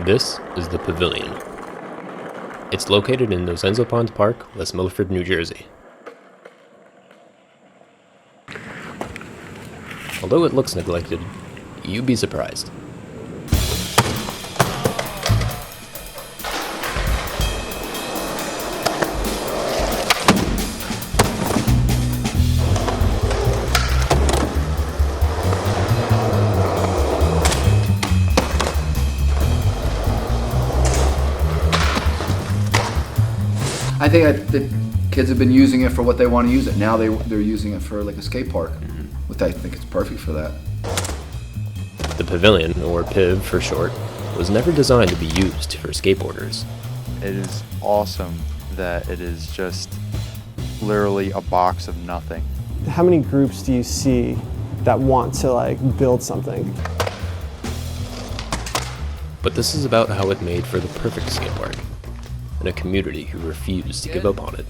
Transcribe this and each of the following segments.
This is the Pavilion. It's located in Nosenzo Pond Park, West Milford, New Jersey. Although it looks neglected, you'd be surprised. I think the kids have been using it for what they want to use it. Now they're using it for like a skate park, which I think is perfect for that. The Pavilion, or PIV for short, was never designed to be used for skateboarders. It is awesome that it is just literally a box of nothing. How many groups do you see that want to build something? But this is about how it made for the perfect skate park, and a community who refused to give up on it.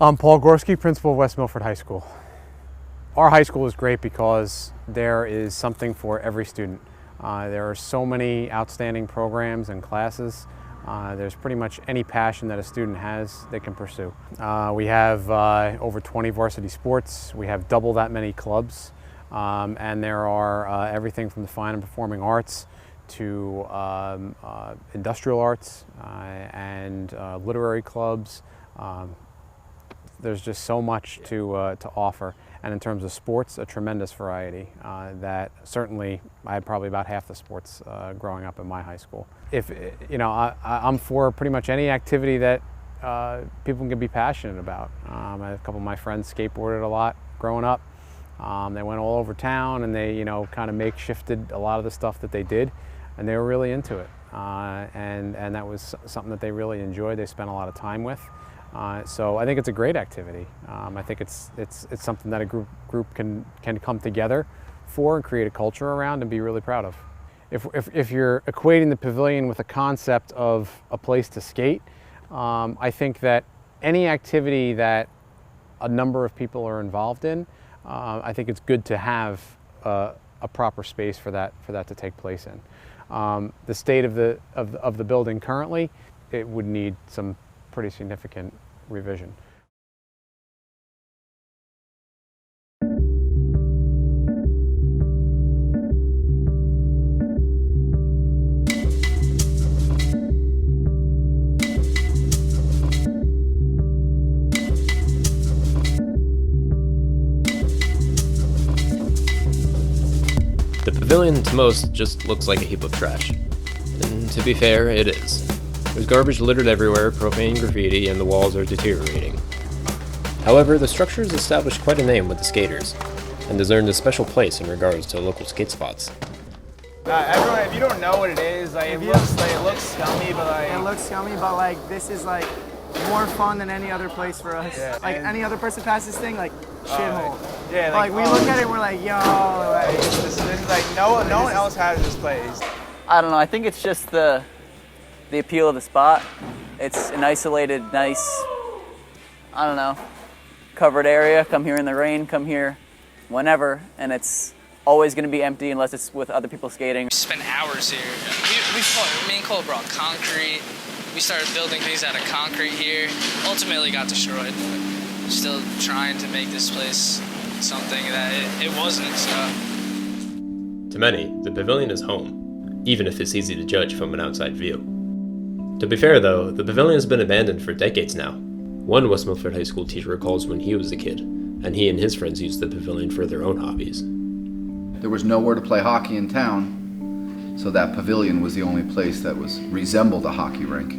I'm Paul Gorski, principal of West Milford High School. Our high school is great because there is something for every student. There are so many outstanding programs and classes. There's pretty much any passion that a student has they can pursue. We have over 20 varsity sports. We have double that many clubs. And there are everything from the fine and performing arts to industrial arts and literary clubs. There's just so much to offer, and in terms of sports, a tremendous variety that certainly I had probably about half the sports growing up in my high school. If I'm for pretty much any activity that people can be passionate about. I have a couple of my friends skateboarded a lot growing up. They went all over town, and they kind of makeshifted a lot of the stuff that they did, and they were really into it. And that was something that they really enjoyed. They spent a lot of time with. So I think it's a great activity. I think it's something that a group can come together for and create a culture around and be really proud of. If you're equating the Pavilion with a concept of a place to skate, I think that any activity that a number of people are involved in, I think it's good to have a proper space for that to take place in. The state of the building currently, it would need some pretty significant revision. The Pavilion to most just looks like a heap of trash. And to be fair, it is. There's garbage littered everywhere, profane graffiti, and the walls are deteriorating. However, the structure has established quite a name with the skaters, and has earned a special place in regards to local skate spots. Everyone, if you don't know what it is, like it looks scummy, but like It looks scummy, but like this is like more fun than any other place for us. Yeah, like and- any other person past this thing, like shithole. yeah, Like we look at it, we're like, yo, like this is like no one else has this place. I don't know. I think it's just the appeal of the spot. It's an isolated, nice, I don't know, covered area. Come here in the rain, come here whenever, and it's always going to be empty unless it's with other people skating. We spent hours here. Me and Cole brought concrete. We started building things out of concrete here. Ultimately got destroyed. But still trying to make this place something that it wasn't. So. To many, the pavilion is home, even if it's easy to judge from an outside view. To be fair though, the pavilion has been abandoned for decades now. One West Milford High School teacher recalls when he was a kid, and he and his friends used the pavilion for their own hobbies. There was nowhere to play hockey in town, so that pavilion was the only place that resembled a hockey rink.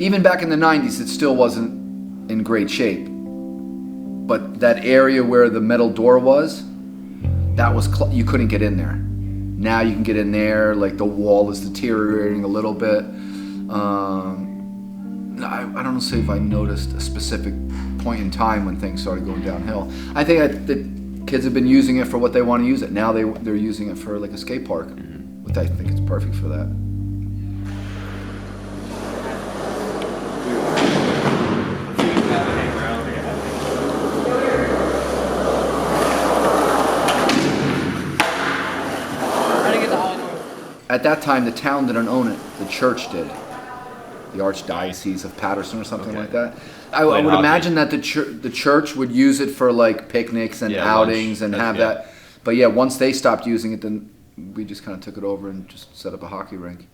Even back in the 90s, it still wasn't in great shape. But that area where the metal door was, that was you couldn't get in there. Now you can get in there, like the wall is deteriorating a little bit. I don't know if I noticed a specific point in time when things started going downhill. I think the kids have been using it for what they want to use it. Now they're using it for like a skate park, which I think it's perfect for that. At that time, the town didn't own it. The church did. The Archdiocese of Patterson or something like that. I would imagine that the church would use it for like picnics and outings and have that. But yeah, once they stopped using it, then we just kind of took it over and just set up a hockey rink.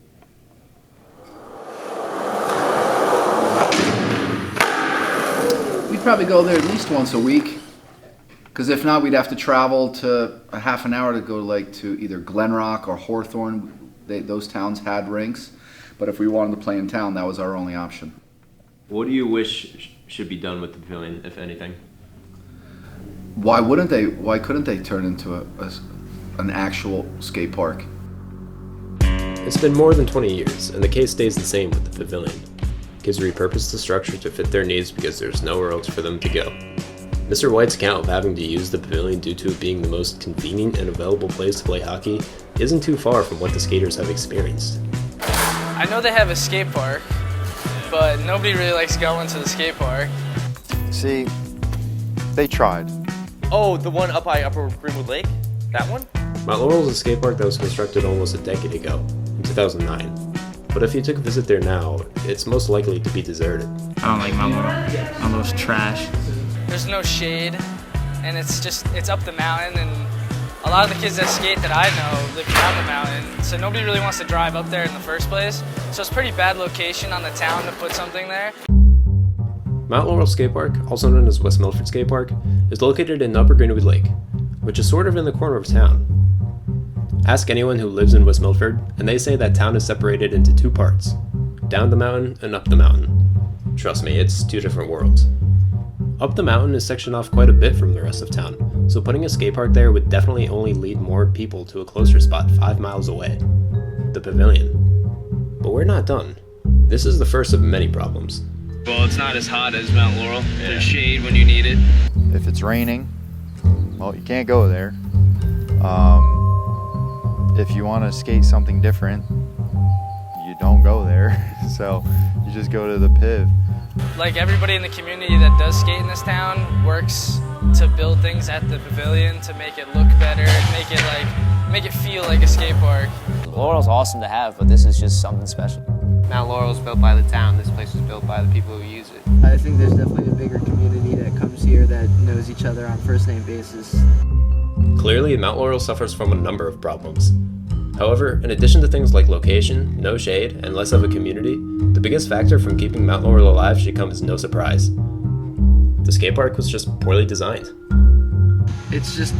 We'd probably go there at least once a week. Because if not, we'd have to travel to a half an hour to go to either Glen Rock or Hawthorne. Those towns had rinks. But if we wanted to play in town, that was our only option. What do you wish should be done with the pavilion, if anything? Why wouldn't they? Why couldn't they turn into an actual skate park? It's been more than 20 years, and the case stays the same with the pavilion. Kids repurpose the structure to fit their needs because there's nowhere else for them to go. Mr. White's account of having to use the pavilion due to it being the most convenient and available place to play hockey isn't too far from what the skaters have experienced. I know they have a skate park, but nobody really likes going to the skate park. See, they tried. Oh, the one up by Upper Greenwood Lake? That one? Mount Laurel is a skate park that was constructed almost a decade ago, in 2009. But if you took a visit there now, it's most likely to be deserted. I don't like Mount Laurel. Mount Laurel's trash. There's no shade, and it's up the mountain, and a lot of the kids that skate that I know live down the mountain, so nobody really wants to drive up there in the first place. So it's a pretty bad location on the town to put something there. Mount Laurel Skate Park, also known as West Milford Skate Park, is located in Upper Greenwood Lake, which is sort of in the corner of town. Ask anyone who lives in West Milford, and they say that town is separated into two parts, down the mountain and up the mountain. Trust me, it's two different worlds. Up the mountain is sectioned off quite a bit from the rest of town, so putting a skate park there would definitely only lead more people to a closer spot 5 miles away, the pavilion. But we're not done. This is the first of many problems. Well, it's not as hot as Mount Laurel. There's shade when you need it. If it's raining, well, you can't go there. If you want to skate something different, you don't go there. So you just go to the Piv. Like everybody in the community that does skate in this town works to build things at the pavilion to make it look better, make it feel like a skate park. Laurel's awesome to have, but this is just something special. Mount Laurel's built by the town. This place was built by the people who use it. I think there's definitely a bigger community that comes here that knows each other on first name basis. Clearly, Mount Laurel suffers from a number of problems. However, in addition to things like location, no shade, and less of a community, the biggest factor from keeping Mount Laurel alive should come as no surprise. The skate park was just poorly designed. It's just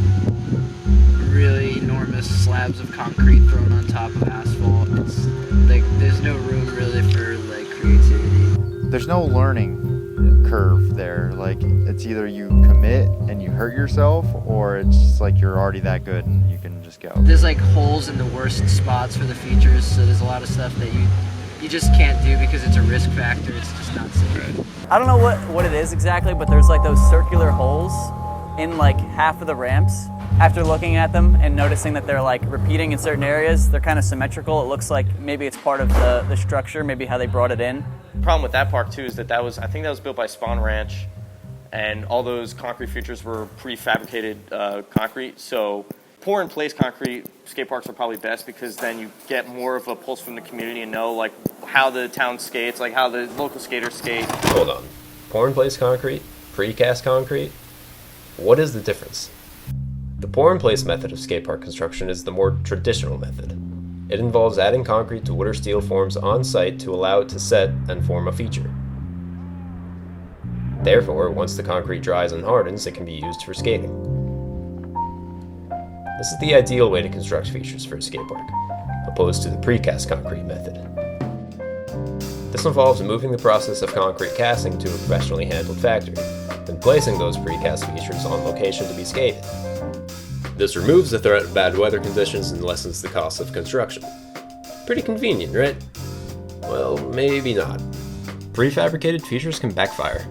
really enormous slabs of concrete thrown on top of asphalt. It's like there's no room really for like creativity. There's no learning curve there. Like, it's either you commit and you hurt yourself, or it's just like you're already that good and you can just go. There's like holes in the worst spots for the features, so there's a lot of stuff that you just can't do because it's a risk factor. It's just not safe. I don't know what it is exactly, but there's like those circular holes in like half of the ramps. After looking at them and noticing that they're like repeating in certain areas, they're kind of symmetrical. It looks like maybe it's part of the structure, maybe how they brought it in. The problem with that park too is that I think that was built by Spawn Ranch, and all those concrete features were prefabricated concrete. So pour in place concrete skate parks are probably best, because then you get more of a pulse from the community and know like how the town skates, like how the local skaters skate. Hold on. Pour in place concrete? Precast concrete? What is the difference? The pour-in-place method of skate park construction is the more traditional method. It involves adding concrete to wood or steel forms on site to allow it to set and form a feature. Therefore, once the concrete dries and hardens, it can be used for skating. This is the ideal way to construct features for a skate park, opposed to the precast concrete method. This involves moving the process of concrete casting to a professionally handled factory, then placing those precast features on location to be skated. This removes the threat of bad weather conditions and lessens the cost of construction. Pretty convenient, right? Well, maybe not. Prefabricated features can backfire.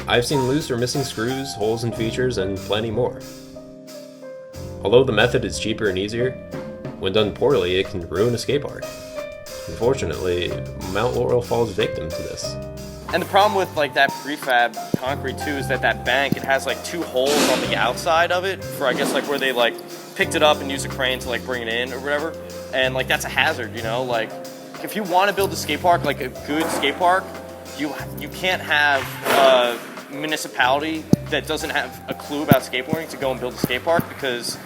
I've seen loose or missing screws, holes in features, and plenty more. Although the method is cheaper and easier, when done poorly, it can ruin a skate park. Unfortunately, Mount Laurel falls victim to this. And the problem with like that prefab concrete too is that bank, it has like 2 holes on the outside of it for, I guess, like where they like picked it up and used a crane to like bring it in or whatever. And like that's a hazard, you know, like if you want to build a skate park, like a good skate park, you can't have a municipality that doesn't have a clue about skateboarding to go and build a skate park, because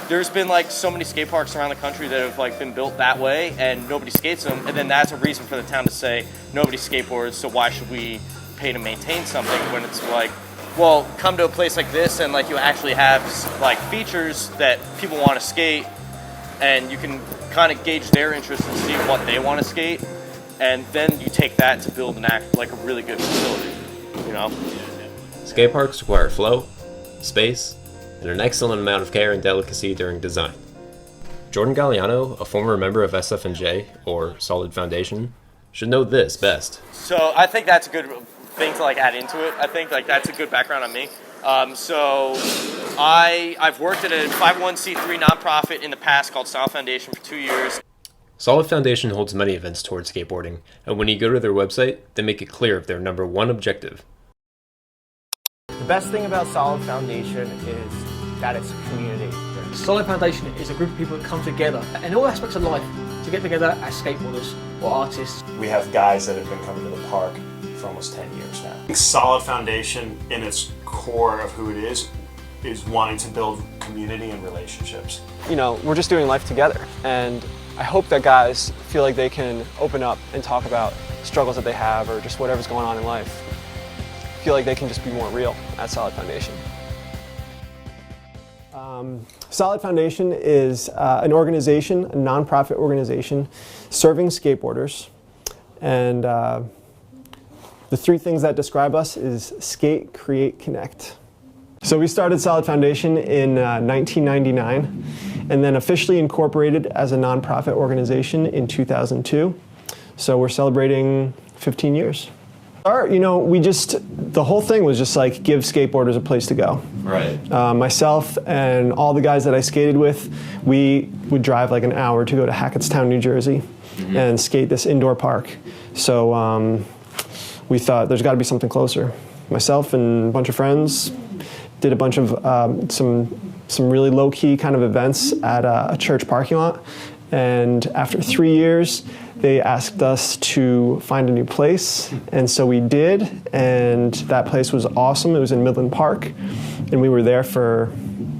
there's been like so many skate parks around the country that have like been built that way and nobody skates them, and then that's a reason for the town to say nobody skateboards, so why should we pay to maintain something, when it's like, well, come to a place like this and like you actually have like features that people want to skate, and you can kind of gauge their interest and see what they want to skate, and then you take that to build like a really good facility, you know? Skate parks require flow, space, and an excellent amount of care and delicacy during design. Jordan Galliano, a former member of SF&J, or Solid Foundation, should know this best. So I think that's a good thing to like add into it. I think like that's a good background on me. So I've worked at a 501c3 nonprofit in the past called Solid Foundation for 2 years. Solid Foundation holds many events towards skateboarding, and when you go to their website, they make it clear of their number 1 objective. The best thing about Solid Foundation is that it's a community. Solid Foundation is a group of people that come together in all aspects of life to get together as skateboarders or artists. We have guys that have been coming to the park for almost 10 years now. Solid Foundation, in its core of who it is wanting to build community and relationships. You know, we're just doing life together, and I hope that guys feel like they can open up and talk about struggles that they have or just whatever's going on in life. Feel like they can just be more real at Solid Foundation. Solid Foundation is an organization, a nonprofit organization, serving skateboarders. And the 3 things that describe us is skate, create, connect. So we started Solid Foundation in 1999, and then officially incorporated as a nonprofit organization in 2002. So we're celebrating 15 years. You know, the whole thing was just like give skateboarders a place to go. Right. Myself and all the guys that I skated with, we would drive like an hour to go to Hackettstown, New Jersey, and skate this indoor park. So we thought there's got to be something closer. Myself and a bunch of friends did a bunch of some really low-key kind of events at a church parking lot. And after 3 years, they asked us to find a new place, and so we did, and that place was awesome. It was in Midland Park, and we were there for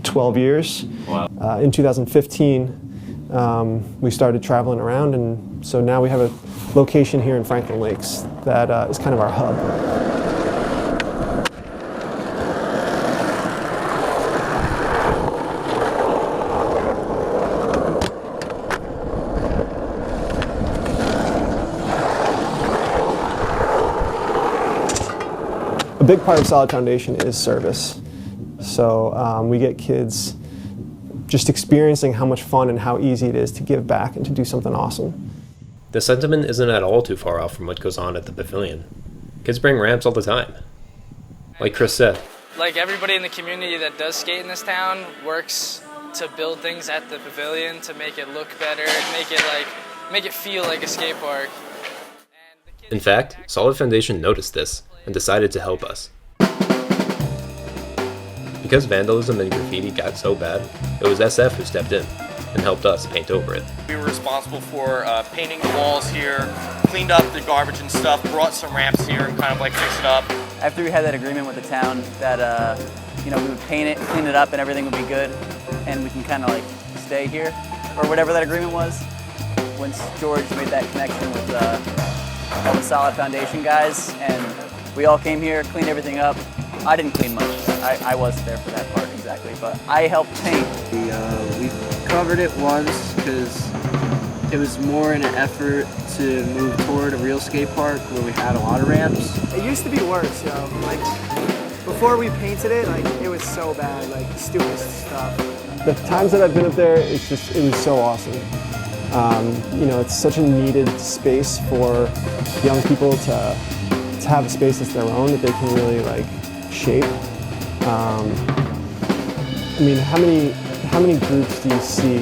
12 years. Wow. In 2015, we started traveling around, and so now we have a location here in Franklin Lakes that is kind of our hub. A big part of Solid Foundation is service. So we get kids just experiencing how much fun and how easy it is to give back and to do something awesome. The sentiment isn't at all too far off from what goes on at the pavilion. Kids bring ramps all the time. Like Chris said. Like everybody in the community that does skate in this town works to build things at the pavilion to make it look better, make it feel like a skate park. In fact, Solid Foundation noticed this and decided to help us. Because vandalism and graffiti got so bad, it was SF who stepped in and helped us paint over it. We were responsible for painting the walls here, cleaned up the garbage and stuff, brought some ramps here and kind of like fixed it up. After we had that agreement with the town that we would paint it, clean it up, and everything would be good, and we can kind of like stay here, or whatever that agreement was. Once George made that connection with all the Solid Foundation guys, and we all came here, cleaned everything up. I didn't clean much. I wasn't there for that part exactly, but I helped paint. We covered it once because it was more in an effort to move toward a real skate park where we had a lot of ramps. It used to be worse, like before we painted it, like it was so bad, like stupid stuff. The times that I've been up there, it was so awesome. It's such a needed space for young people to have a space that's their own that they can really like shape. How many groups do you see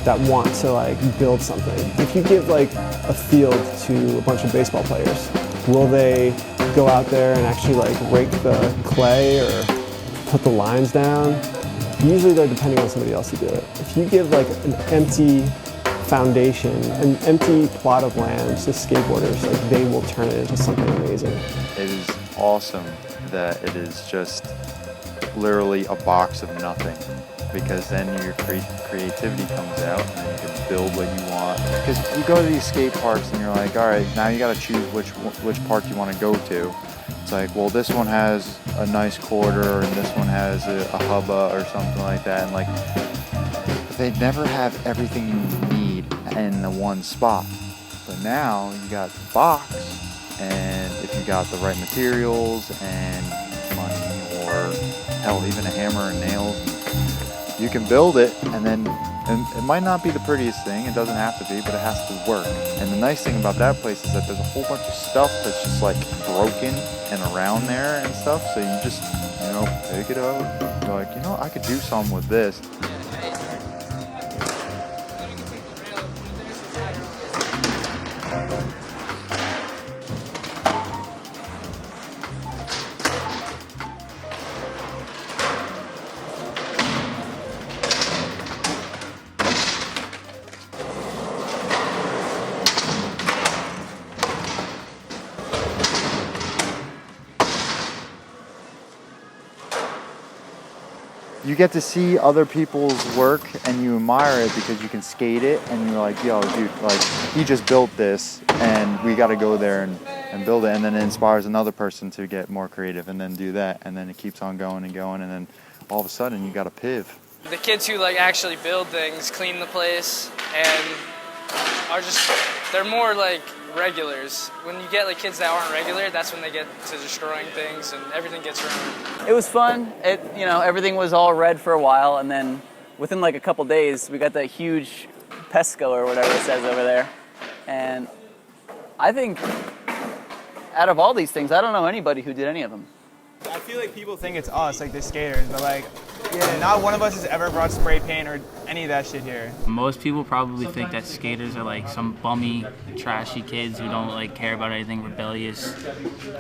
that want to like build something? If you give like a field to a bunch of baseball players, will they go out there and actually like rake the clay or put the lines down? Usually they're depending on somebody else to do it. If you give like an empty foundation, an empty plot of land to skateboarders, like they will turn it into something amazing. It is awesome that it is just literally a box of nothing, because then your creativity comes out and then you can build what you want. Because you go to these skate parks and you're like, all right, now you got to choose which park you want to go to. It's like, well, this one has a nice corridor and this one has a hubba or something like that, and like they never have everything you need in the one spot. But now you got the box, and if you got the right materials and money, or hell, even a hammer and nails, you can build it, and it might not be the prettiest thing, it doesn't have to be, but it has to work. And the nice thing about that place is that there's a whole bunch of stuff that's just like broken and around there and stuff, so you just, pick it up, you're like, I could do something with this. You get to see other people's work and you admire it because you can skate it, and you're like, yo, dude, like he just built this and we got to go there and build it, and then it inspires another person to get more creative and then do that, and then it keeps on going and going, and then all of a sudden you got a piv. The kids who like actually build things, clean the place, and they're more like regulars. When you get like kids that aren't regular, that's when they get to destroying things and everything gets ruined. It was fun. Everything was all red for a while, and then within like a couple days, we got that huge Pesco or whatever it says over there. And I think out of all these things, I don't know anybody who did any of them. I feel like people think it's us, like the skaters, but like, not one of us has ever brought spray paint or any of that shit here. Most people probably think that skaters are like some bummy, trashy kids who don't like care about anything, rebellious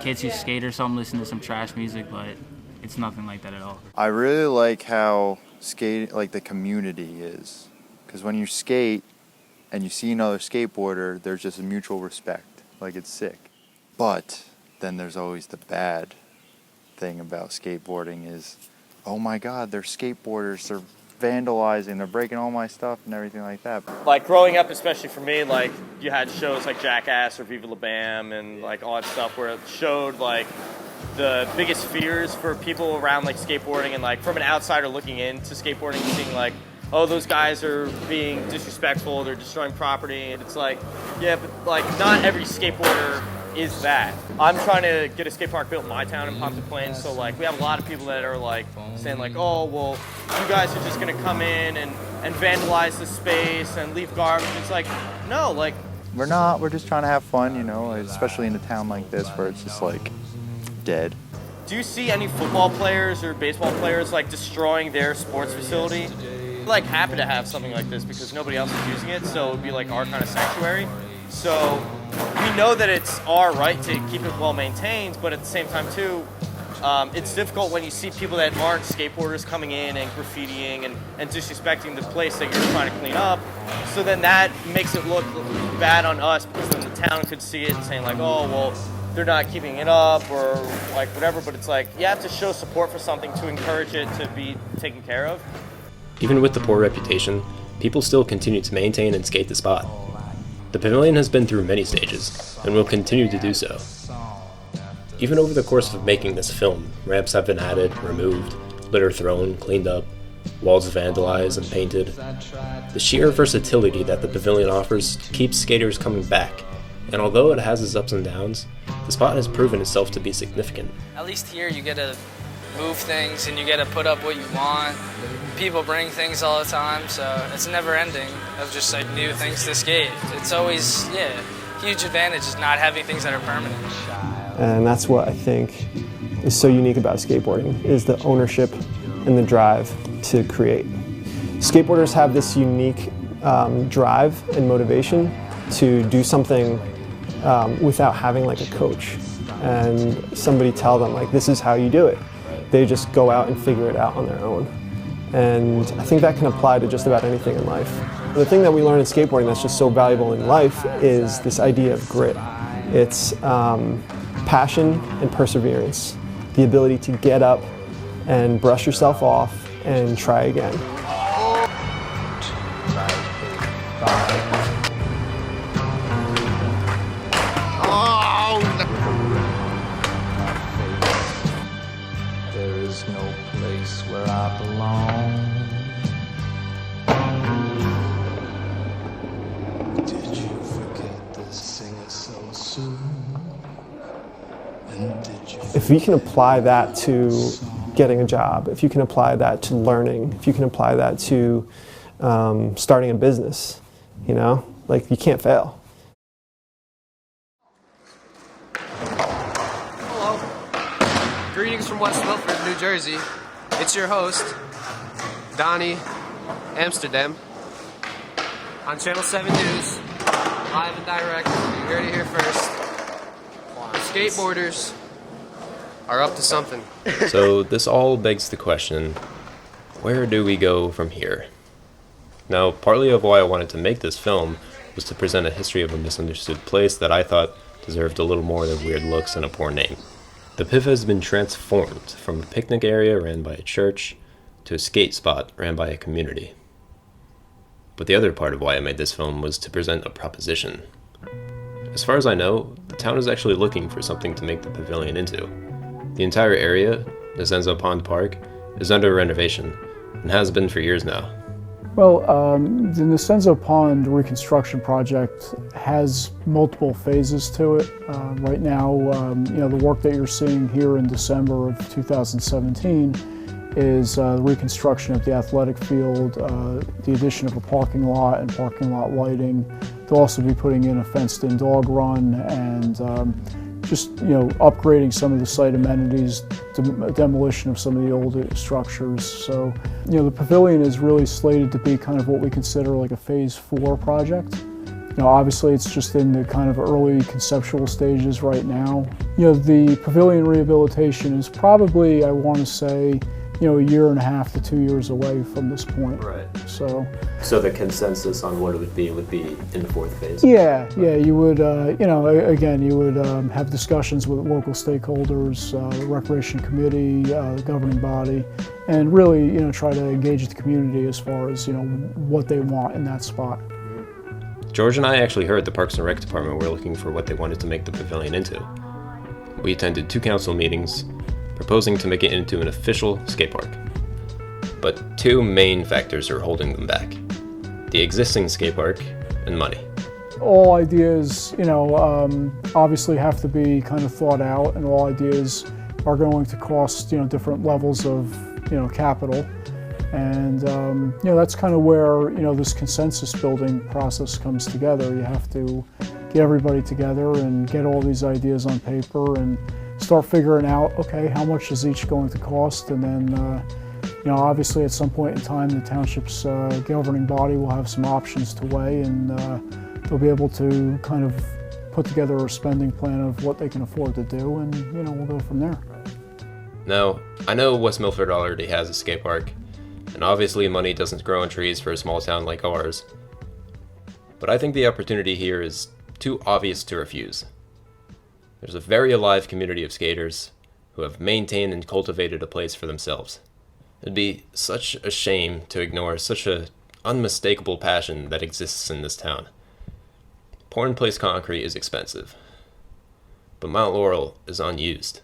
kids who skate or something, listen to some trash music, but it's nothing like that at all. I really like how the community is, because when you skate and you see another skateboarder, there's just a mutual respect, like it's sick. But then there's always the bad thing about skateboarding is, oh my God, they're skateboarders, they're vandalizing, they're breaking all my stuff and everything like that. Like growing up, especially for me, like you had shows like Jackass or Viva La Bam and like all that stuff where it showed like the biggest fears for people around like skateboarding, and like from an outsider looking into skateboarding, seeing like, oh, those guys are being disrespectful, they're destroying property, and it's like, yeah, but like not every skateboarder is that. I'm trying to get a skate park built in my town in Ponce Plains, so like we have a lot of people that are like saying like, oh, well, you guys are just gonna come in and vandalize the space and leave garbage. It's like, no, like. We're not, we're just trying to have fun, you know, especially in a town like this where it's just like dead. Do you see any football players or baseball players like destroying their sports facility? We're like happy to have something like this because nobody else is using it, so it would be like our kind of sanctuary. So we know that it's our right to keep it well maintained, but at the same time too, it's difficult when you see people that aren't skateboarders coming in and graffitiing and disrespecting the place that you're trying to clean up. So then that makes it look bad on us because then the town could see it and saying like, oh, well, they're not keeping it up or like whatever. But it's like you have to show support for something to encourage it to be taken care of. Even with the poor reputation, people still continue to maintain and skate the spot. The Pavilion has been through many stages and will continue to do so. Even over the course of making this film, ramps have been added, removed, litter thrown, cleaned up, walls vandalized and painted. The sheer versatility that the Pavilion offers keeps skaters coming back, and although it has its ups and downs, the spot has proven itself to be significant. At least here you get to move things and you get to put up what you want. People bring things all the time, so it's never ending of just like new things to skate. It's always, huge advantage is not having things that are permanent. And that's what I think is so unique about skateboarding, is the ownership and the drive to create. Skateboarders have this unique drive and motivation to do something without having like a coach and somebody tell them like, this is how you do it. They just go out and figure it out on their own. And I think that can apply to just about anything in life. The thing that we learn in skateboarding that's just so valuable in life is this idea of grit. It's passion and perseverance, the ability to get up and brush yourself off and try again. There is no place where I belong. Did you forget to sing it so soon? If you can apply that to getting a job, if you can apply that to learning, if you can apply that to starting a business, you know, like you can't fail. Hello. Greetings from West Milford, New Jersey. It's your host, Donnie Amsterdam, on Channel 7 News, live and direct. You heard it here first. Skateboarders are up to something. So this all begs the question, where do we go from here? Now, partly of why I wanted to make this film was to present a history of a misunderstood place that I thought deserved a little more than weird looks and a poor name. The PIV has been transformed from a picnic area ran by a church to a skate spot ran by a community. But the other part of why I made this film was to present a proposition. As far as I know, the town is actually looking for something to make the Pavilion into. The entire area, the Zenzo Pond Park, is under renovation and has been for years now. Well, the Zenzo Pond reconstruction project has multiple phases to it. Right now, the work that you're seeing here in December of 2017 is the reconstruction of the athletic field, the addition of a parking lot and parking lot lighting. They'll also be putting in a fenced-in dog run and just upgrading some of the site amenities, demolition of some of the older structures. So the Pavilion is really slated to be kind of what we consider like a phase 4 project. Obviously it's just in the kind of early conceptual stages right now. The Pavilion rehabilitation is probably, I want to say, a year and a half to 2 years away from this point. Right. So the consensus on what it would be in the 4th phase? Yeah, you would, again, you would have discussions with local stakeholders, the Recreation Committee, the governing body, and really, try to engage the community as far as, what they want in that spot. George and I actually heard the Parks and Rec Department were looking for what they wanted to make the Pavilion into. We attended 2 council meetings, proposing to make it into an official skate park. But 2 main factors are holding them back: the existing skate park and money. all ideas, obviously have to be kind of thought out, and all ideas are going to cost, different levels of, capital. And, that's kind of where, this consensus building process comes together. You have to get everybody together and get all these ideas on paper and start figuring out, okay, how much is each going to cost? And then, obviously at some point in time, the township's governing body will have some options to weigh, and they'll be able to kind of put together a spending plan of what they can afford to do, and, we'll go from there. Now, I know West Milford already has a skate park, and obviously money doesn't grow on trees for a small town like ours. But I think the opportunity here is too obvious to refuse. There's a very alive community of skaters who have maintained and cultivated a place for themselves. It'd be such a shame to ignore such an unmistakable passion that exists in this town. Pour-in-place concrete is expensive, but Mount Laurel is unused.